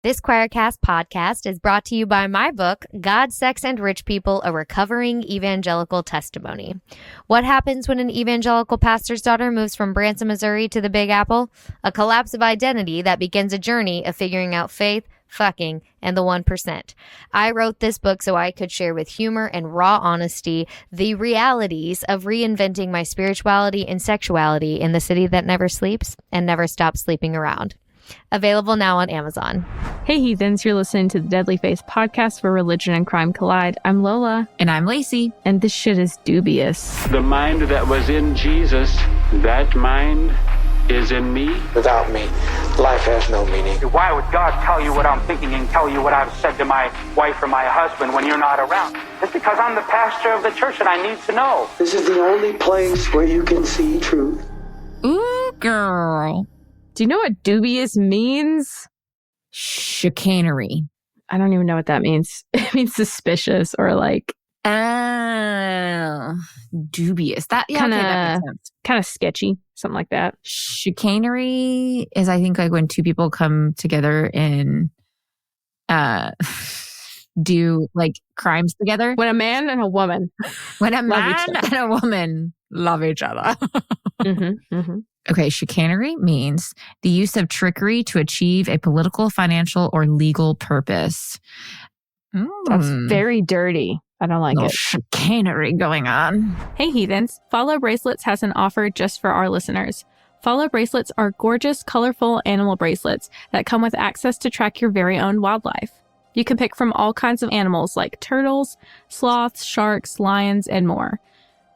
This Queercast podcast is brought to you by my book, God, Sex, and Rich People, A Recovering Evangelical Testimony. What happens when an evangelical pastor's daughter moves from Branson, Missouri to the Big Apple? A collapse of identity that begins a journey of figuring out faith, fucking, and the 1%. I wrote this book so I could share with humor and raw honesty the realities of reinventing my spirituality and sexuality in the city that never sleeps and never stops sleeping around. Available now on Amazon. Hey heathens, you're listening to the Deadly Faith podcast where religion and crime collide. I'm Lola. And I'm Lacey. And this shit is dubious. The mind that was in Jesus, that mind is in me. Without me, life has no meaning. Why would God tell you what I'm thinking and tell you what I've said to my wife or my husband when you're not around? It's because I'm the pastor of the church and I need to know. This is the only place where you can see truth. Ooh, girl. Do you know what dubious means? Chicanery. I don't even know what that means. It means suspicious or like... dubious. That makes sense. Kind of sketchy, something like that. Chicanery is, I think, like when two people come together and do like crimes together. When a man and a woman. When a man and a woman love each other. Mm-hmm, mm-hmm. Okay, chicanery means the use of trickery to achieve a political, financial, or legal purpose. That's very dirty. I don't like it. Chicanery going on. Hey heathens, Fahlo Bracelets has an offer just for our listeners. Fahlo Bracelets are gorgeous, colorful animal bracelets that come with access to track your very own wildlife. You can pick from all kinds of animals like turtles, sloths, sharks, lions, and more.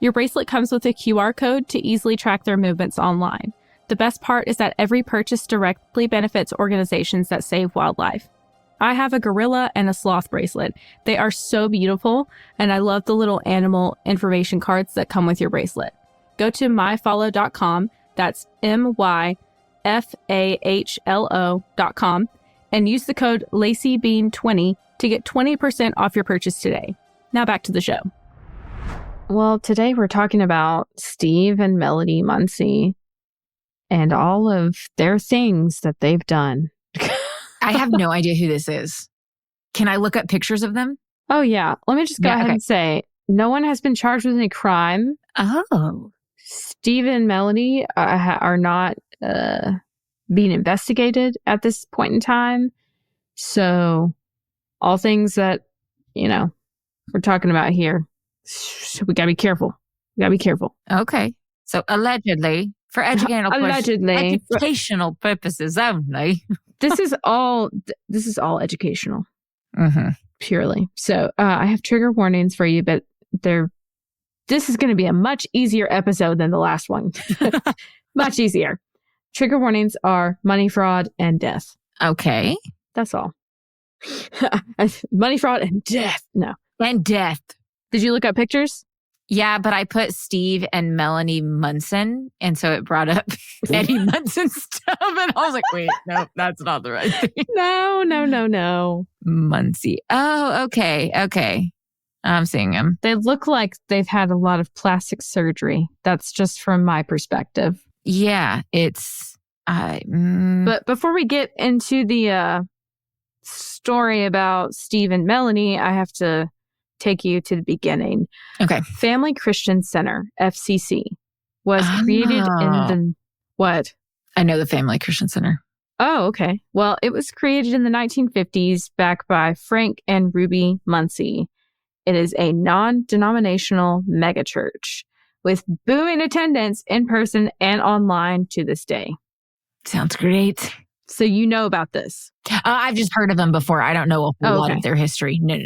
Your bracelet comes with a QR code to easily track their movements online. The best part is that every purchase directly benefits organizations that save wildlife. I have a gorilla and a sloth bracelet. They are so beautiful, and I love the little animal information cards that come with your bracelet. Go to myfahlo.com, that's myfahlo.com, and use the code LaceyBean20 to get 20% off your purchase today. Now back to the show. Well, today we're talking about Steve and Melody Munsey and all of their things that they've done. I have no idea who this is. Can I look up pictures of them? Oh, yeah. Let me just go ahead and say, no one has been charged with any crime. Oh. Steve and Melody are not being investigated at this point in time. So all things that, we're talking about here, we gotta be careful. Okay. So allegedly, for educational purposes only. This is all educational. Mm-hmm. Purely. So I have trigger warnings for you, but this is going to be a much easier episode than the last one. Much easier. Trigger warnings are money fraud and death. Okay. That's all. Money fraud and death. No. And death. Did you look up pictures? Yeah, but I put Steve and Melody Munsey, and so it brought up Eddie Munson's stuff, and I was like, wait, no, that's not the right thing. No. Munsey. Oh, okay. I'm seeing him. They look like they've had a lot of plastic surgery. That's just from my perspective. Yeah, it's... But before we get into the story about Steve and Melody, I have to take you to the beginning. Okay. Family Christian Center, FCC, was created in the... What? I know the Family Christian Center. Oh, okay. Well, it was created in the 1950s back by Frank and Ruby Munsey. It is a non-denominational megachurch with booming attendance in person and online to this day. Like great. So you know about this? I've just heard of them before. I don't know a whole lot of their history. No.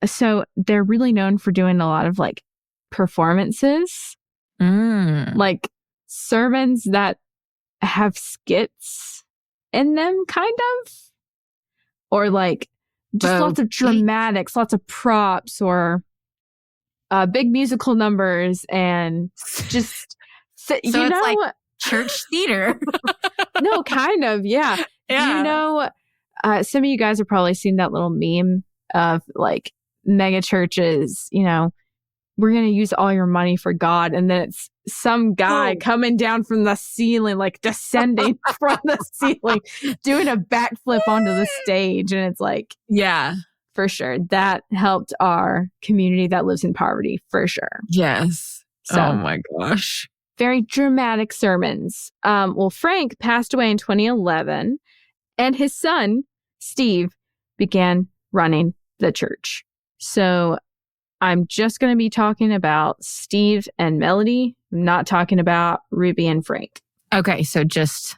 So they're really known for doing a lot of like performances, like sermons that have skits in them, kind of, or like just lots of dramatics, lots of props, or big musical numbers, and just it's like church theater. No, kind of, yeah. Some of you guys have probably seen that little meme of like mega churches, we're going to use all your money for God. And then it's some guy coming down from the ceiling, like descending from the ceiling, doing a backflip onto the stage. And it's like, yeah, for sure. That helped our community that lives in poverty, for sure. yes. So, oh my gosh. very dramatic sermons. Well, Frank passed away in 2011, and his son, Steve, began running the church. So I'm just going to be talking about Steve and Melody. I'm not talking about Ruby and Frank. Okay, so just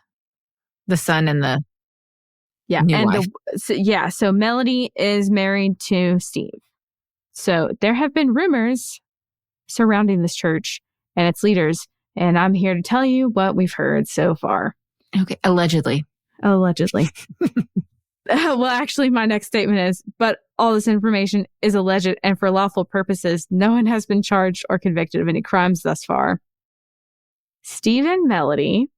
the son and the new wife. So Melody is married to Steve. So there have been rumors surrounding this church and its leaders, and I'm here to tell you what we've heard so far. Okay, allegedly. Well, actually, my next statement is, but all this information is alleged, and for lawful purposes, no one has been charged or convicted of any crimes thus far. Steve and Melody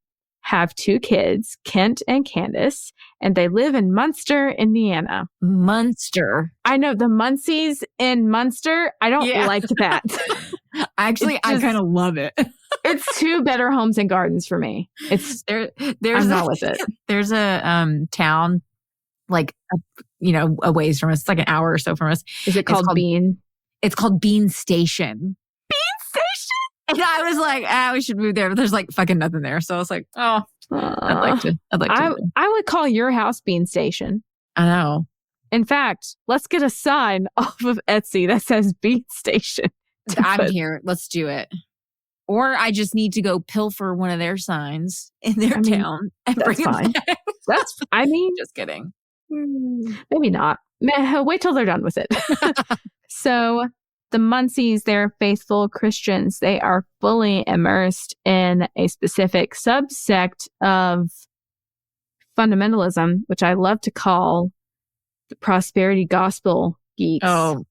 have 2 kids, Kent and Candace, and they live in Munster, Indiana. Munster. I know, the Munseys in Munster. I don't like that. Actually, I kind of love it. It's 2 better homes and gardens for me. It's there's I'm not with it. There's a town like a ways from us. It's like an hour or so from us. Is it called Bean? It's called Bean Station. Bean Station. And I was like, we should move there, but there's like fucking nothing there. So I was like, I'd like to. I would call your house Bean Station. I know. In fact, let's get a sign off of Etsy that says Bean Station. I'm here. Let's do it. Or I just need to go pilfer one of their signs in their town and bring it fine. back. Just kidding. Maybe not. Wait till they're done with it. So the Munseys, they're faithful Christians. They are fully immersed in a specific subsect of fundamentalism, which I love to call the prosperity gospel geeks. Oh,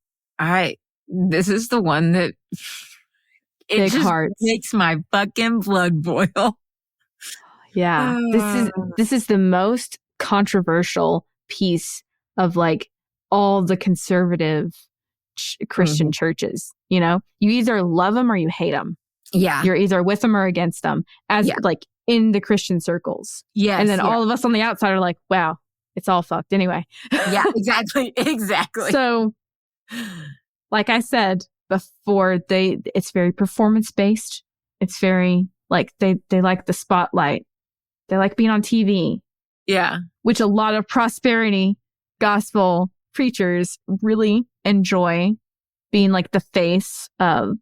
this is the one that Big hearts makes my fucking blood boil. Yeah, this is the most controversial piece of like all the conservative Christian churches. You know, you either love them or you hate them. Yeah, you're either with them or against them, as like in the Christian circles. Yes, and then all of us on the outside are like, wow, it's all fucked anyway. Yeah, exactly. So, like I said before, it's very performance based. It's very like they like the spotlight. They like being on TV. Yeah. Which a lot of prosperity gospel preachers really enjoy, being like the face of.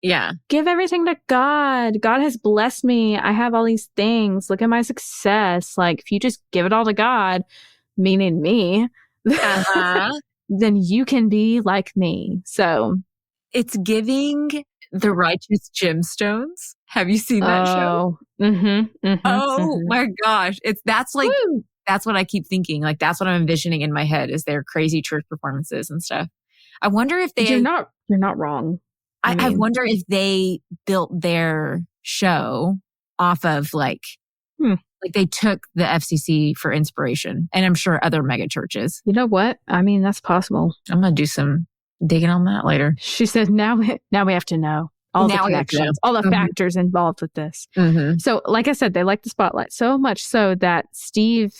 Yeah. Give everything to God. God has blessed me. I have all these things. Look at my success. Like, if you just give it all to God, meaning me, then you can be like me. So it's giving The Righteous Gemstones. Have you seen that show? My gosh. That's what I keep thinking. Like, that's what I'm envisioning in my head is their crazy church performances and stuff. I wonder if you're not wrong. I wonder if they built their show off of like they took the FCC for inspiration, and I'm sure other mega churches. You know what? I mean, that's possible. I'm going to do some digging on that later. She said, now we have to know all the connections, all the factors involved with this. So like I said, they like the spotlight so much so that Steve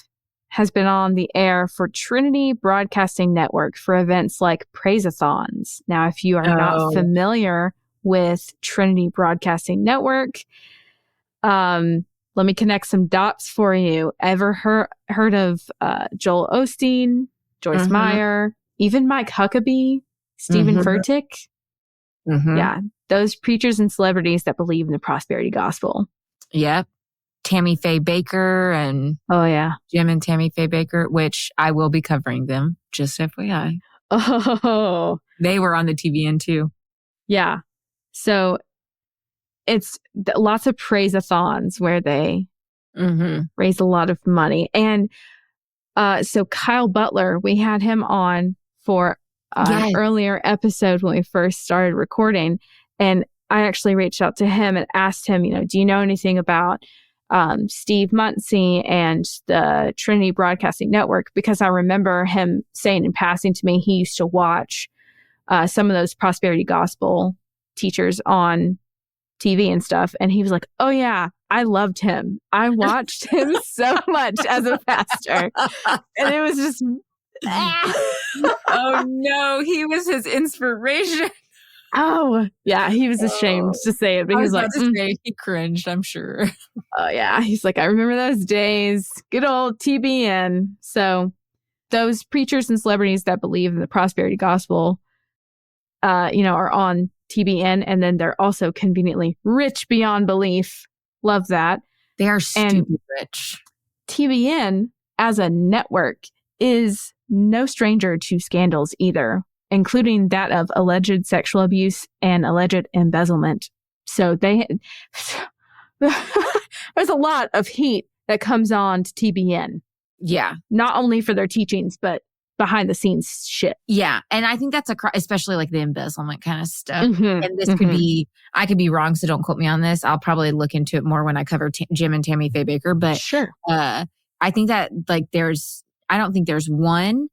has been on the air for Trinity Broadcasting Network for events like Praise-a-thons. Now, if you are not familiar with Trinity Broadcasting Network, let me connect some dots for you. Ever heard of Joel Osteen, Joyce Meyer, even Mike Huckabee, Stephen Furtick? Yeah, those preachers and celebrities that believe in the prosperity gospel. Yep. Tammy Faye Baker and Jim and Tammy Faye Baker, which I will be covering them, just FYI. Oh, they were on the TVN too. Yeah. So it's lots of praise-a-thons where they raise a lot of money. And so Kyle Butler, we had him on for an earlier episode when we first started recording. And I actually reached out to him and asked him, do you know anything about Steve Munsey and the Trinity Broadcasting Network? Because I remember him saying in passing to me, he used to watch some of those prosperity gospel teachers on TV and stuff. And he was like, oh yeah, I loved him. I watched him so much as a pastor. And it was just, oh no, he was his inspiration. Oh yeah, he was ashamed to say it, but he was like, he cringed, I'm sure. Oh yeah, he's like, I remember those days. Good old TBN. So those preachers and celebrities that believe in the prosperity gospel, are on TBN, and then they're also conveniently rich beyond belief. Love that. They are stupid rich. TBN as a network is no stranger to scandals either, including that of alleged sexual abuse and alleged embezzlement. So there's a lot of heat that comes on to TBN. Yeah. Not only for their teachings, but behind the scenes shit. Yeah. And I think that's especially like the embezzlement kind of stuff. Mm-hmm. And this could be, I could be wrong, so don't quote me on this. I'll probably look into it more when I cover Jim and Tammy Faye Baker. But sure. I think that I don't think there's one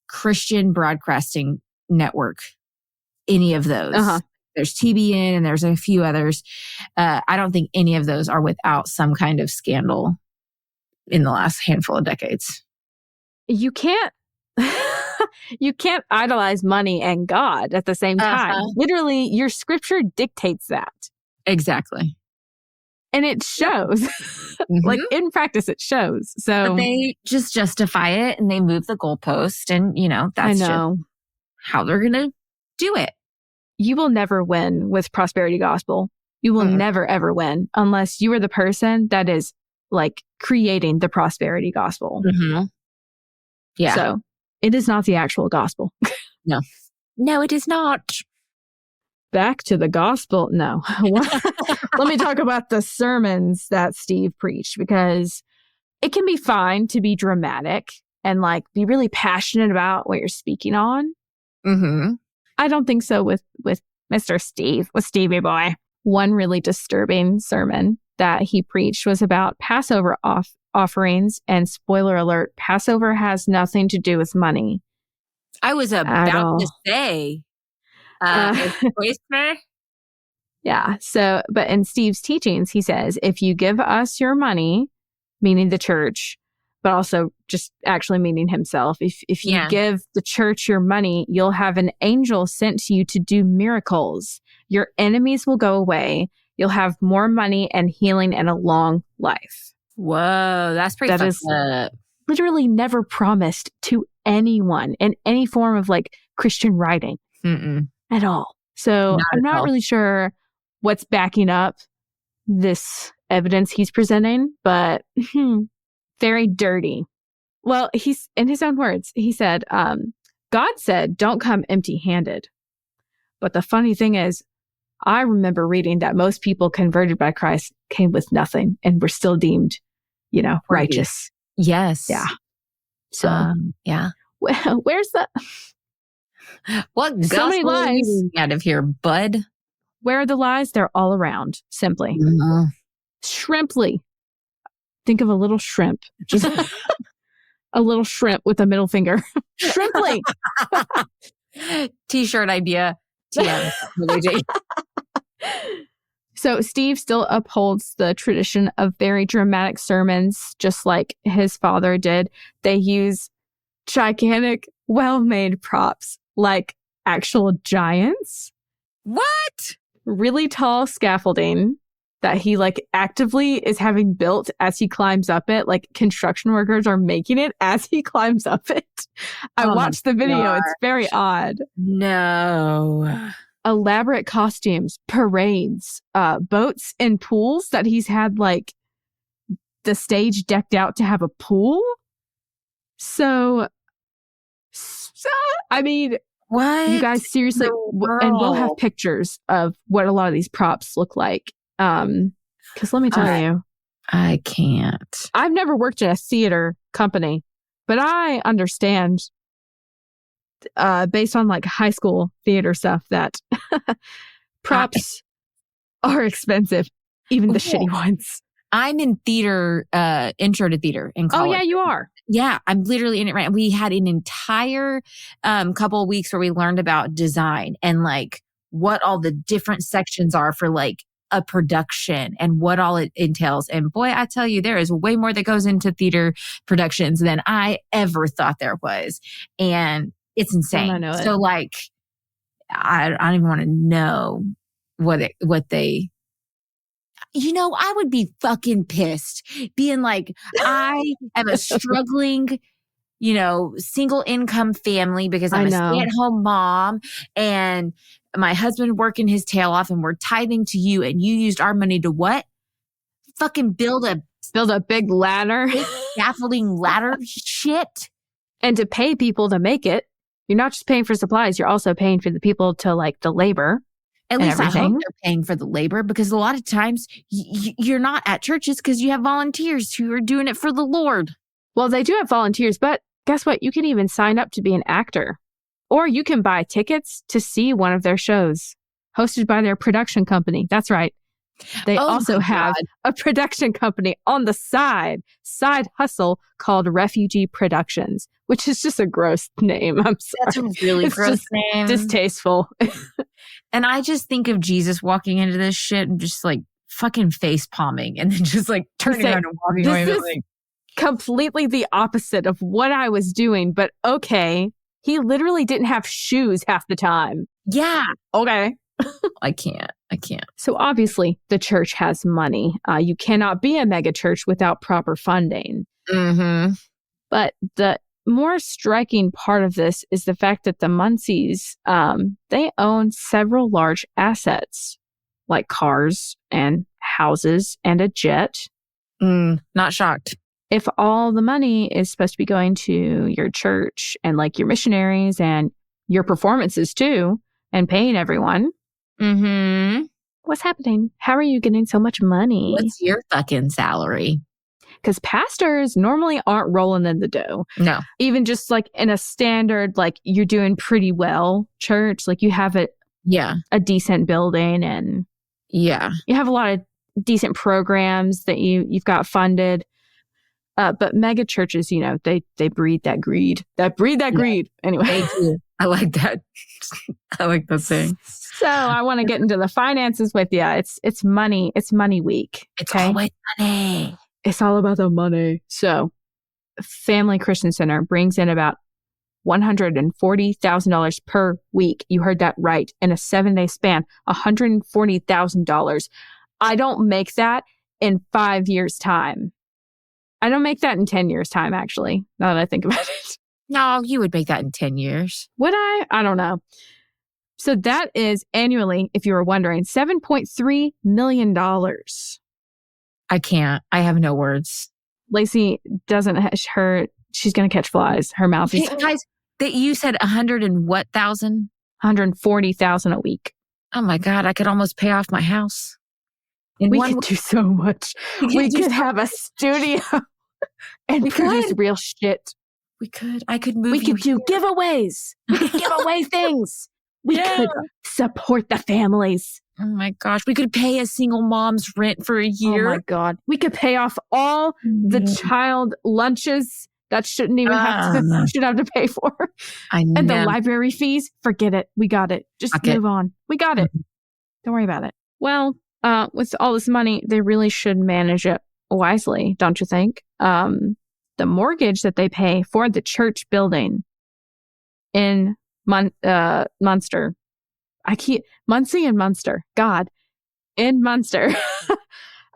Christian broadcasting network, any of those. Uh-huh. There's TBN and there's a few others. I don't think any of those are without some kind of scandal in the last handful of decades. You can't idolize money and God at the same time. Literally, your scripture dictates that. Exactly. And it shows. Mm-hmm. Like in practice, it shows. So but they just justify it and they move the goalpost, and that's just how they're gonna do it. You will never win with prosperity gospel. You will never ever win unless you are the person that is like creating the prosperity gospel. Mm-hmm. Yeah. So it is not the actual gospel. No, it is not. Back to the gospel. No. Let me talk about the sermons that Steve preached, because it can be fine to be dramatic and like be really passionate about what you're speaking on. Mm-hmm. I don't think so with Mr. Steve, with Stevie Boy. One really disturbing sermon that he preached was about Passover offerings, and spoiler alert, Passover has nothing to do with money. I was about to say, yeah. So, but in Steve's teachings, he says, if you give us your money, meaning the church, but also just actually meaning himself, if you give the church your money, you'll have an angel sent to you to do miracles. Your enemies will go away. You'll have more money and healing and a long life. Whoa, that's pretty fucked up. Literally never promised to anyone in any form of like Christian writing at all. So I'm not really sure what's backing up this evidence he's presenting, but very dirty. Well, he's in his own words, he said, God said, don't come empty-handed. But the funny thing is, I remember reading that most people converted by Christ came with nothing and were still deemed, righteous. Yes. Yeah. So, yeah. Where's the... What so gospel many lies out of here, bud? Where are the lies? They're all around. Simply. Mm-hmm. Shrimply. Think of a little shrimp. Just a little shrimp with a middle finger. Shrimply. T-shirt idea. TM. So Steve still upholds the tradition of very dramatic sermons, just like his father did. They use gigantic, well-made props like actual giants. What? Really tall scaffolding that he like actively is having built as he climbs up it. Like construction workers are making it as he climbs up it. I watched the video. Gosh. It's very odd. No. Elaborate costumes, parades, boats and pools that he's had like the stage decked out to have a pool. So I mean, what? You guys seriously, and we'll have pictures of what a lot of these props look like. Because let me tell you, I can't. I've never worked in a theater company, but I understand based on like high school theater stuff that props are expensive, even the shitty ones. I'm in theater, intro to theater in college. Oh yeah, you are. Yeah, I'm literally in it right now. We had an entire couple of weeks where we learned about design and like what all the different sections are for like a production and what all it entails. And boy, I tell you, there is way more that goes into theater productions than I ever thought there was. And it's insane. I know it. So like, I don't even want to know what they, I would be fucking pissed being like, I am a struggling, single income family because I'm a stay-at-home mom and my husband working his tail off and we're tithing to you and you used our money to what? Fucking build a big ladder. Big scaffolding ladder shit. And to pay people to make it. You're not just paying for supplies, you're also paying for the people to like the labor. At least I hope they're paying for the labor because a lot of times you're not at churches because you have volunteers who are doing it for the Lord. Well, they do have volunteers, but guess what? You can even sign up to be an actor. Or you can buy tickets to see one of their shows hosted by their production company. That's right. They also have a production company on the side hustle called Refugee Productions, which is just a gross name. I'm sorry. That's a really gross name. Distasteful. And I just think of Jesus walking into this shit and just like fucking face palming and then just like turning around and walking away. This is completely the opposite of what I was doing, but okay. He literally didn't have shoes half the time. Yeah. Okay. I can't. So obviously the church has money. You cannot be a mega church without proper funding. Mm-hmm. But the more striking part of this is the fact that the Munseys, they own several large assets like cars and houses and a jet. Not shocked. If all the money is supposed to be going to your church and like your missionaries and your performances too and paying everyone. Mm-hmm. What's happening? How are you getting so much money? What's your fucking salary? Because pastors normally aren't rolling in the dough. No. Even just like in a standard, like you're doing pretty well church, like you have a decent building and you have a lot of decent programs that you've got funded. But mega churches, they breed that greed. Anyway. They do. I like that. I like that thing. So I want to get into the finances with you. It's money. It's money week. It's always money. It's all about the money. So Family Christian Center brings in about $140,000 per week. You heard that right. In a 7-day span, $140,000. I don't make that in 5 years' time. I don't make that in 10 years' time, actually, now that I think about it. No, you would make that in 10 years. Would I? I don't know. So that is annually, if you were wondering, $7.3 million. I can't. I have no words. Lacey doesn't, she's going to catch flies. Her mouth is... Guys, you said 100 and what thousand? 140,000 a week. Oh my God, I could almost pay off my house. We could do so much. We could have a studio and produce real shit. We could. I could move. We could do giveaways. We could give away things. We could support the families. Oh my gosh. We could pay a single mom's rent for a year. Oh my God. We could pay off all the child lunches that shouldn't even should have to pay for. And the library fees. Forget it. We got it. Just move on. We got it. Don't worry about it. Well, with all this money, they really should manage it wisely, don't you think? The mortgage that they pay for the church building in Munster. Munsey and Munster. God. In Munster.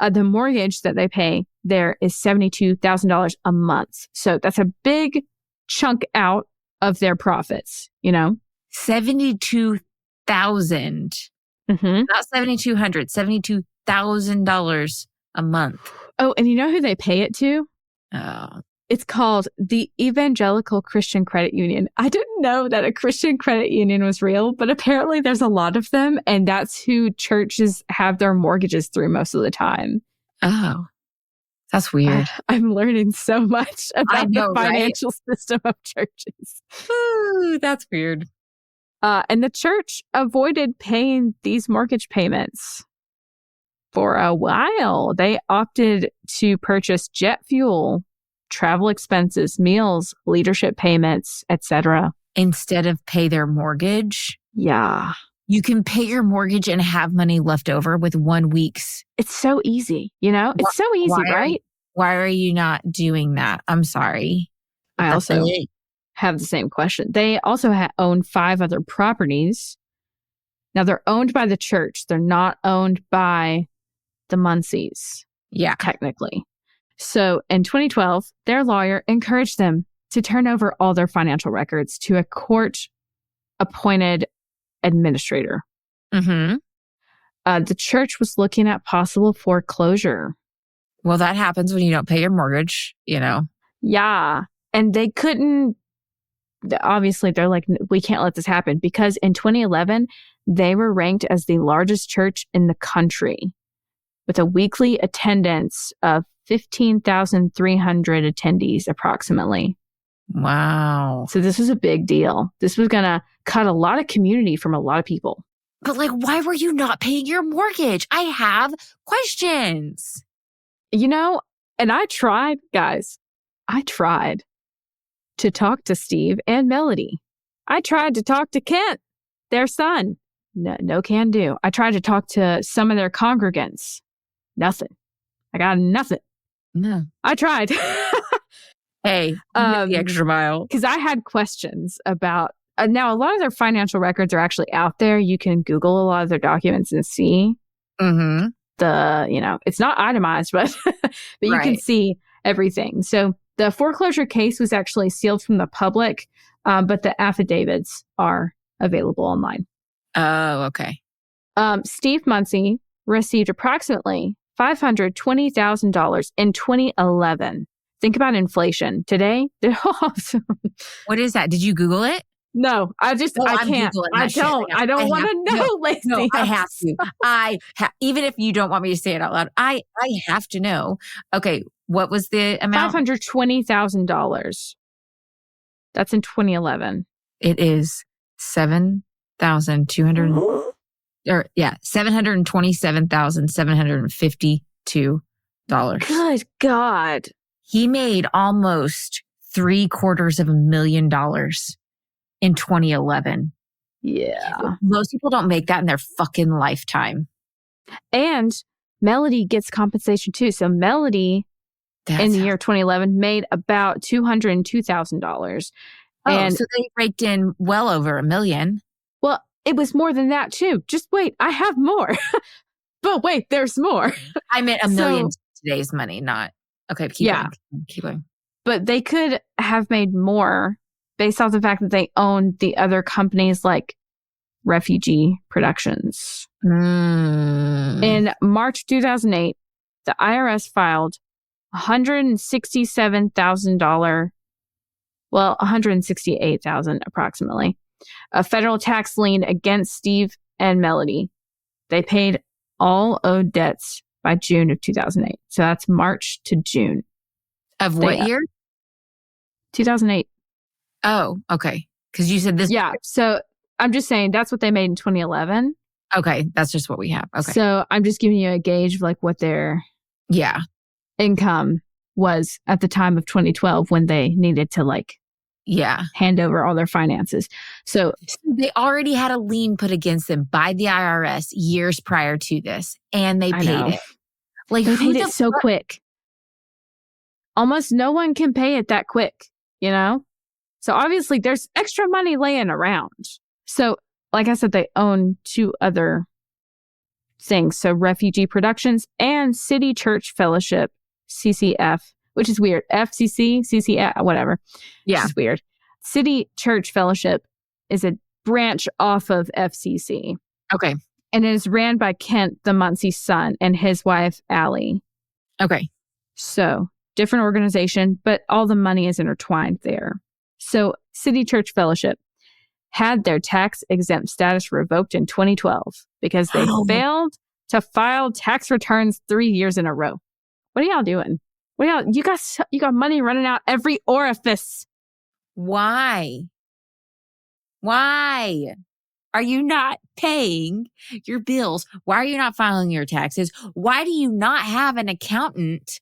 The mortgage that they pay there is $72,000 a month. So that's a big chunk out of their profits, $72,000. Mm-hmm. Not $7,200, $72,000 a month. Oh, and you know who they pay it to? Oh. It's called the Evangelical Christian Credit Union. I didn't know that a Christian credit union was real, but apparently there's a lot of them, and that's who churches have their mortgages through most of the time. Oh, that's weird. I'm learning so much about the financial system of churches. Ooh, that's weird. And the church avoided paying these mortgage payments for a while. They opted to purchase jet fuel, travel expenses, meals, leadership payments, etc. Instead of pay their mortgage? Yeah. You can pay your mortgage and have money left over with 1 week's. It's so easy, you know? It's so easy, right? Why are you not doing that? I'm sorry. I also have the same question. They also own 5 other properties. Now, they're owned by the church. They're not owned by the Munseys. Yeah. Technically. So in 2012, their lawyer encouraged them to turn over all their financial records to a court-appointed administrator. Mm-hmm. The church was looking at possible foreclosure. Well, that happens when you don't pay your mortgage, you know. Yeah. And they couldn't, obviously, they're like, we can't let this happen, because in 2011, they were ranked as the largest church in the country with a weekly attendance of 15,300 attendees approximately. Wow. So this was a big deal. This was going to cut a lot of community from a lot of people. But like, why were you not paying your mortgage? I have questions. You know, and I tried, guys. I tried to talk to Steve and Melody. I tried to talk to Kent, their son. No can do. I tried to talk to some of their congregants. Nothing. I got nothing. No. I tried. Hey, the extra mile. Because I had questions about, now a lot of their financial records are actually out there. You can Google a lot of their documents and see it's not itemized, but you can see everything. So the foreclosure case was actually sealed from the public, but the affidavits are available online. Oh, okay. Steve Munsey received approximately $520,000 in 2011. Think about inflation today. What is that? Did you Google it? No, I can't. I don't want to know, Lacey. No, I have to. Even if you don't want me to say it out loud, I have to know. Okay, what was the amount? $520,000. That's in 2011. It is $727,752. Good God. He made almost $750,000 in 2011. Yeah. Most people don't make that in their fucking lifetime. And Melody gets compensation too. So Melody in the year 2011 made about $202,000. And so they raked in well over $1 million. Well, it was more than that too. Just wait, I have more. But wait, there's more. I meant $1 million today's money, not. Okay, keep going. But they could have made more based off the fact that they owned the other companies like Refugee Productions. In March 2008, the IRS filed $168,000 approximately, a federal tax lien against Steve and Melody. They paid all owed debts by June of 2008. So that's March to June. Of what year? 2008. Oh, okay. Because you said this. Yeah. So I'm just saying that's what they made in 2011. Okay. That's just what we have. Okay. So I'm just giving you a gauge of like what their income was at the time of 2012 when they needed to hand over all their finances. So they already had a lien put against them by the IRS years prior to this, and they paid it. Like, they paid it so quick. Almost no one can pay it that quick, you know? So obviously there's extra money laying around. So like I said, they own 2 other things. So Refugee Productions and City Church Fellowship, CCF, which is weird. FCC, CCF, whatever. Yeah. It's weird. City Church Fellowship is a branch off of FCC. Okay. And it is ran by Kent, the Munsey's son, and his wife, Allie. Okay. So different organization, but all the money is intertwined there. So City Church Fellowship had their tax exempt status revoked in 2012 because they failed to file tax returns 3 years in a row. What are y'all doing? You got money running out every orifice. Why? Are you not paying your bills? Why are you not filing your taxes? Why do you not have an accountant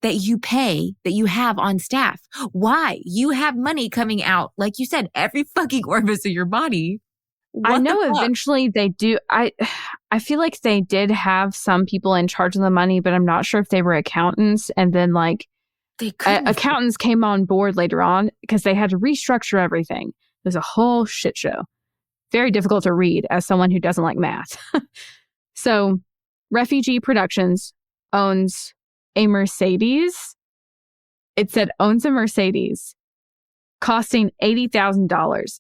that you pay, that you have on staff? Why? You have money coming out, like you said, every fucking orifice of your body. I know eventually they do. I feel like they did have some people in charge of the money, but I'm not sure if they were accountants. And then like accountants came on board later on because they had to restructure everything. It was a whole shit show. Very difficult to read as someone who doesn't like math. So Refugee Productions owns a Mercedes. It said owns a Mercedes costing $80,000.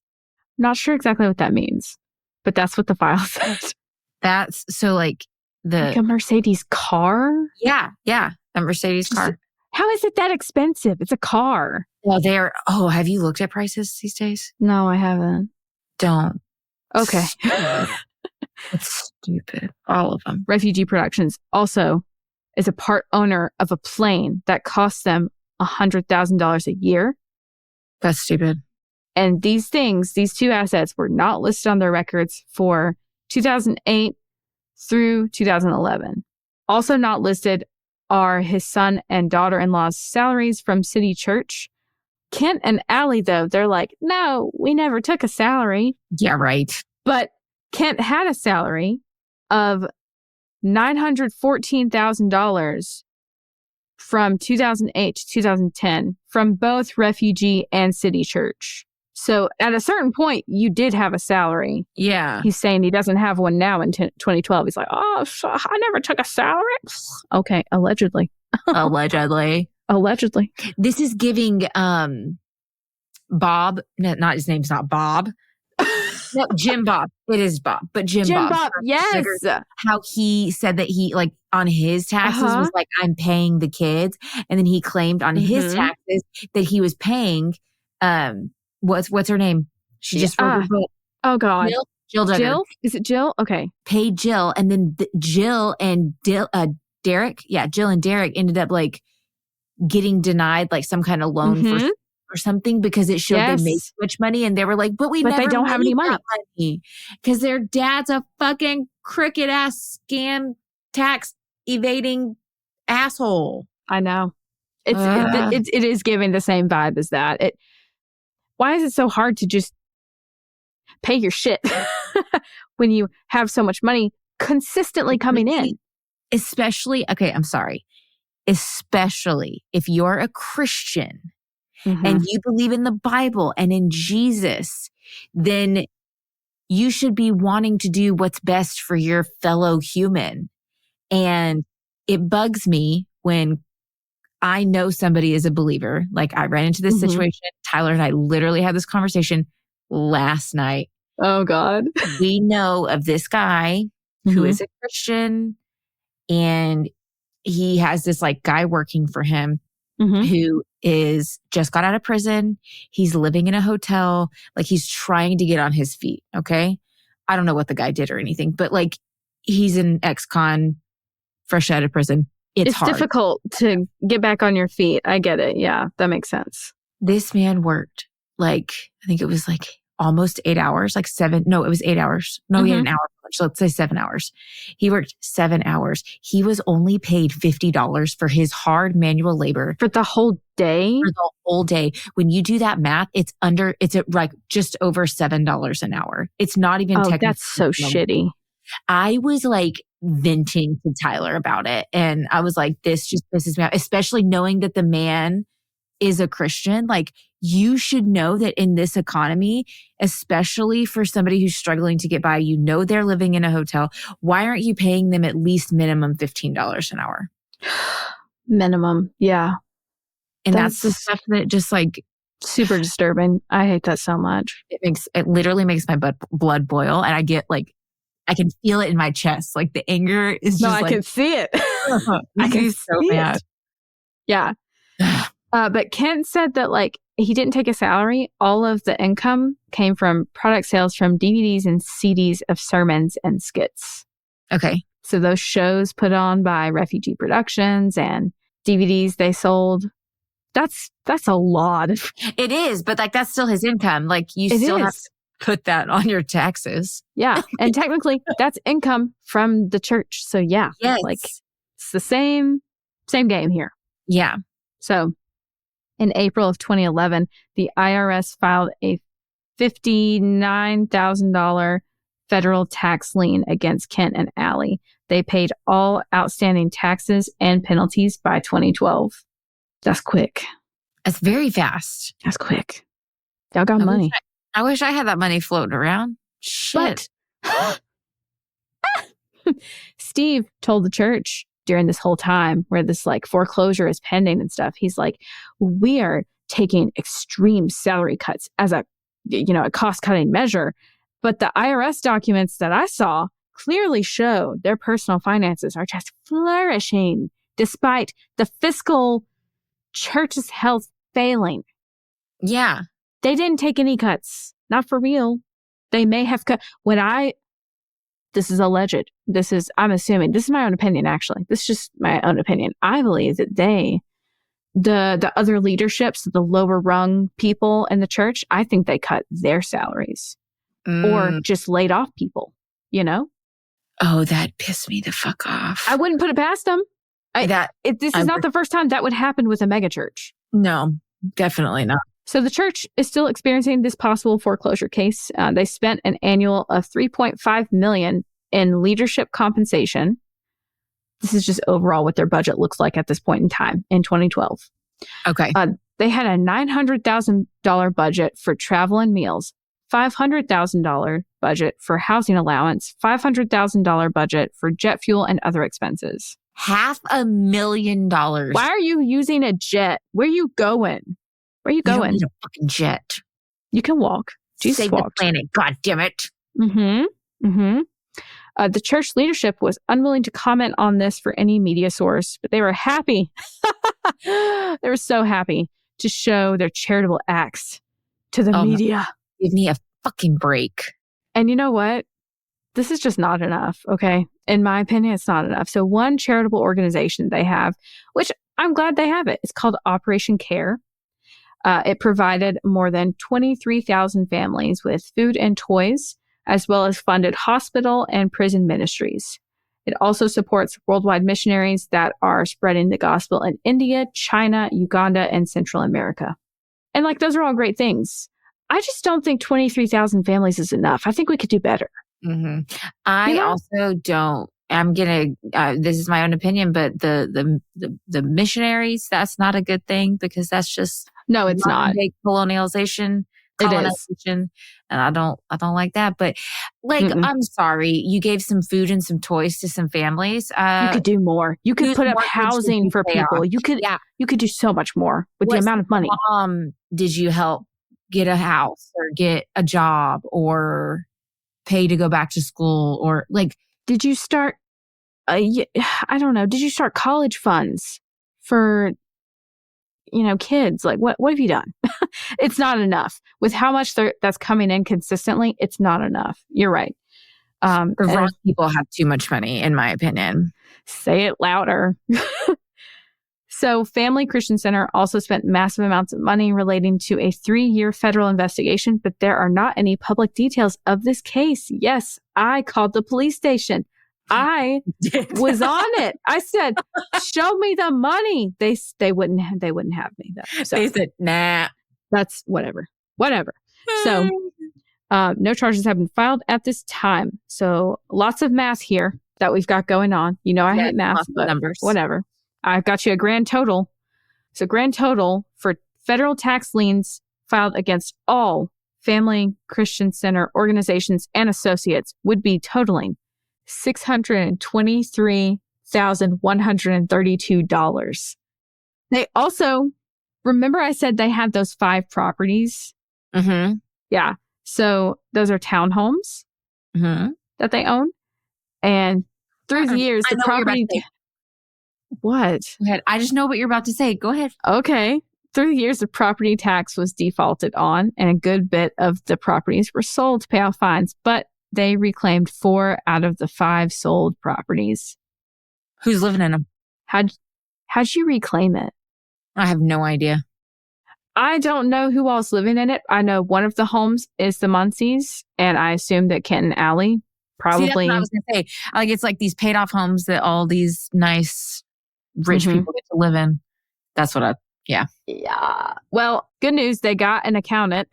Not sure exactly what that means, but that's what the file said. That's so like a Mercedes car? Yeah. A Mercedes car. How is it that expensive? It's a car. Well, have you looked at prices these days? No, I haven't. Don't. Okay. It's stupid. All of them. Refugee Productions also is a part owner of a plane that costs them $100,000 a year. That's stupid. And these two assets were not listed on their records for 2008 through 2011. Also not listed are his son and daughter-in-law's salaries from City Church. Kent and Allie, though, they're like, no, we never took a salary. Yeah, right. But Kent had a salary of $914,000 from 2008 to 2010 from both Refugee and City Church. So at a certain point, you did have a salary. Yeah. He's saying he doesn't have one now in 2012. He's like, oh, I never took a salary. Okay, allegedly. Allegedly. This is giving Bob, no, not his name's not Bob. No, Jim Bob. It is Bob, but Jim Bob. Yes. How he said that he, like, on his taxes was like, I'm paying the kids. And then he claimed on his taxes that he was paying, what's her name? She just wrote a book. Oh, God. Jill Duggar. Jill? Is it Jill? Okay. Paid Jill. And then Jill and Derek. Yeah, Jill and Derek ended up like getting denied like some kind of loan for or something because it showed they made so much money, and they were like, but they don't have any money because their dad's a fucking crooked ass scam tax evading asshole. I know. It is giving the same vibe as that. Why is it so hard to just pay your shit when you have so much money consistently coming in? Especially if you're a Christian and you believe in the Bible and in Jesus, then you should be wanting to do what's best for your fellow human. And it bugs me when I know somebody is a believer. Like, I ran into this situation. Tyler and I literally had this conversation last night. Oh, God. We know of this guy who is a Christian, and he has this like guy working for him who is just got out of prison. He's living in a hotel. Like, he's trying to get on his feet. Okay. I don't know what the guy did or anything, but like, he's an ex-con fresh out of prison. It's hard. Difficult to get back on your feet. I get it. Yeah, that makes sense. This man worked like, I think it was like almost 8 hours, like 7. No, it was 8 hours. No, he had an hour lunch. So let's say 7 hours. He worked 7 hours. He was only paid $50 for his hard manual labor. For the whole day? For the whole day. When you do that math, it's at like just over $7 an hour. It's not even technically. That's so shitty. I was like venting to Tyler about it. And I was like, this just pisses me off, especially knowing that the man is a Christian. Like, you should know that in this economy, especially for somebody who's struggling to get by, you know, they're living in a hotel. Why aren't you paying them at least minimum $15 an hour? Minimum. Yeah. And that's the stuff that just like super disturbing. I hate that so much. It literally makes my blood boil. And I get like, I can feel it in my chest. Like, the anger is just I can see it. I can so mad. Yeah. But Kent said that like he didn't take a salary. All of the income came from product sales from DVDs and CDs of sermons and skits. Okay. So those shows put on by Refugee Productions and DVDs they sold. That's a lot. It is, but like, that's still his income. Like, you still have to put that on your taxes. Yeah. And technically that's income from the church. So yeah, like, it's the same game here. Yeah. So in April of 2011, the IRS filed a $59,000 federal tax lien against Kent and Allie. They paid all outstanding taxes and penalties by 2012. That's quick. That's very fast. That's quick. Y'all got money. I wish I had that money floating around. Shit. But Steve told the church during this whole time where this like foreclosure is pending and stuff. He's like, we are taking extreme salary cuts as a cost-cutting measure. But the IRS documents that I saw clearly show their personal finances are just flourishing despite the fiscal church's health failing. Yeah. They didn't take any cuts. Not for real. They may have cut. This is alleged. I'm assuming. This is my own opinion, actually. This is just my own opinion. I believe that the other leaderships, the lower rung people in the church, I think they cut their salaries or just laid off people, Oh, that pissed me the fuck off. I wouldn't put it past them. This is not the first time that would happen with a megachurch. No, definitely not. So the church is still experiencing this possible foreclosure case. They spent an annual of $3.5 million in leadership compensation. This is just overall what their budget looks like at this point in time in 2012. Okay. They had a $900,000 budget for travel and meals, $500,000 budget for housing allowance, $500,000 budget for jet fuel and other expenses. $500,000. Why are you using a jet? Where are you going? Where are you going? You don't need a fucking jet. You can walk. Jesus Save walked. the planet. God damn it. The church leadership was unwilling to comment on this for any media source, but they were happy. They were so happy to show their charitable acts to the media. Give me a fucking break. And you know what? This is just not enough, okay? In my opinion, it's not enough. So one charitable organization they have, which I'm glad they have it, it's called Operation Care. It provided more than 23,000 families with food and toys, as well as funded hospital and prison ministries. It also supports worldwide missionaries that are spreading the gospel in India, China, Uganda, and Central America. And those are all great things. I just don't think 23,000 families is enough. I think we could do better. Mm-hmm. I also don't. I'm gonna. This is my own opinion, but the missionaries, that's not a good thing because that's just it's not colonization. It is. And I don't like that. But I'm sorry, you gave some food and some toys to some families. You could do more. You could put up housing for people. You could do so much more with the amount of money. Did you help get a house or get a job or pay to go back to school or did you start? I don't know. Did you start college funds for kids? What have you done? It's not enough. With how much that's coming in consistently, it's not enough. You're right. The wrong people have too much money, in my opinion. Say it louder. So Family Christian Center also spent massive amounts of money relating to a 3-year federal investigation, but there are not any public details of this case. Yes, I called the police station. I was on it. I said, "Show me the money." They wouldn't have me. So they said, "Nah." That's whatever. So no charges have been filed at this time. So lots of math here that we've got going on. I hate math, but numbers. Whatever. I've got you a grand total. So grand total for federal tax liens filed against all Family Christian Center organizations and associates would be totaling $623,132. They also, remember I said they have those 5 properties? Mm-hmm. Yeah. So those are townhomes that they own. And through the years, the property... What? Go ahead. I just know what you're about to say. Go ahead. Okay. Through the years, the property tax was defaulted on, and a good bit of the properties were sold to pay off fines, but they reclaimed 4 out of the 5 sold properties. Who's living in them? How'd you reclaim it? I have no idea. I don't know who all's living in it. I know one of the homes is the Munseys, and I assume that Kent and Allie probably... See, that's what I was going to say. It's like these paid off homes that all these nice... rich people get to live in. That's what Yeah. Well, good news. They got an accountant.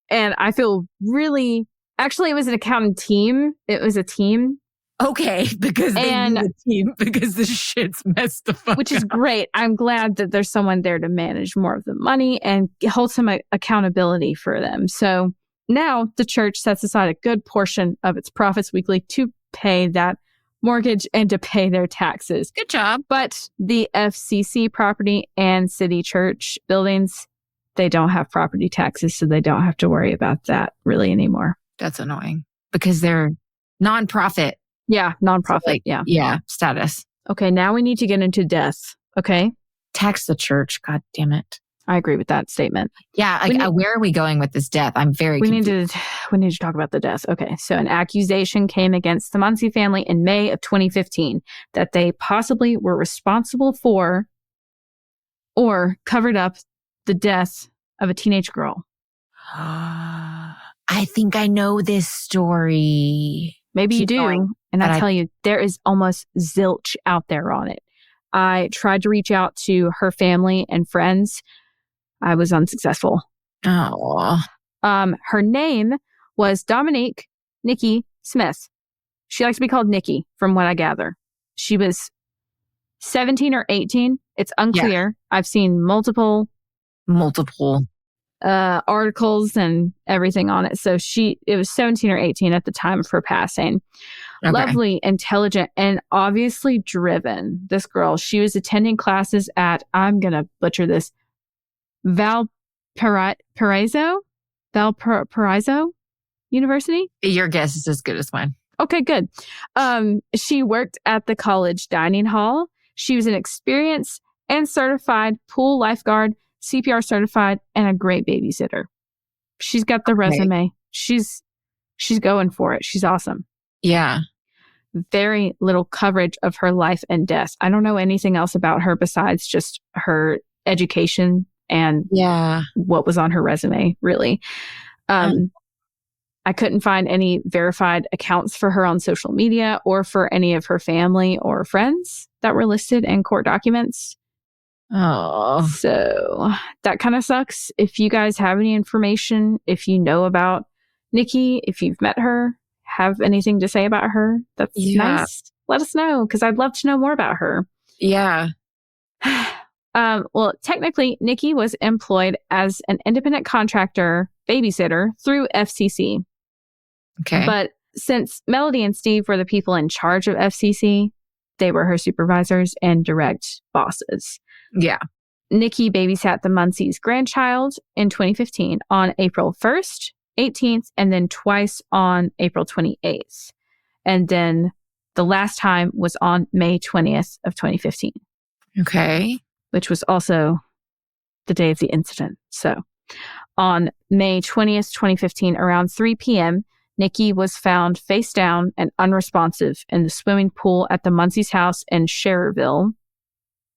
And I feel really, actually, it was an accounting team. It was a team. Okay, because they need a team because the shit's messed the fuck Which is up. great. I'm glad that there's someone there to manage more of the money and hold some accountability for them. So now the church sets aside a good portion of its profits weekly to pay that mortgage and to pay their taxes. Good job. But the FCC property and city church buildings, they don't have property taxes, so they don't have to worry about that really anymore. That's annoying because they're nonprofit. Yeah, nonprofit. So yeah, status. Okay, now we need to get into death. Okay. Tax the church. God damn it. I agree with that statement. Yeah, where are we going with this death? I'm very confused. We need to talk about the death. Okay, so an accusation came against the Munsey family in May of 2015 that they possibly were responsible for or covered up the death of a teenage girl. I think I know this story. Maybe you do. And I tell you, there is almost zilch out there on it. I tried to reach out to her family and friends. I was unsuccessful. Oh. Her name was Dominique Nikki Smith. She likes to be called Nikki, from what I gather. She was 17 or 18. It's unclear. Yeah. I've seen multiple articles and everything on it. So it was 17 or 18 at the time of her passing. Okay. Lovely, intelligent, and obviously driven. This girl, she was attending classes at, I'm going to butcher this, Valparaiso University? Your guess is as good as mine. Okay, good. She worked at the college dining hall. She was an experienced and certified pool lifeguard, CPR certified, and a great babysitter. She's got the resume. She's going for it. She's awesome. Yeah. Very little coverage of her life and death. I don't know anything else about her besides just her education and what was on her resume, really. I couldn't find any verified accounts for her on social media or for any of her family or friends that were listed in court documents. Oh. So that kind of sucks. If you guys have any information, if you know about Nikki, if you've met her, have anything to say about her, that's nice. Let us know, because I'd love to know more about her. Yeah. Well, technically, Nikki was employed as an independent contractor babysitter through FCC. Okay. But since Melody and Steve were the people in charge of FCC, they were her supervisors and direct bosses. Yeah. Nikki babysat the Munsey's grandchild in 2015 on April 1st, 18th, and then twice on April 28th. And then the last time was on May 20th of 2015. Okay. Which was also the day of the incident. So on May 20th, 2015, around 3 p.m., Nikki was found face down and unresponsive in the swimming pool at the Munsey's house in Schererville.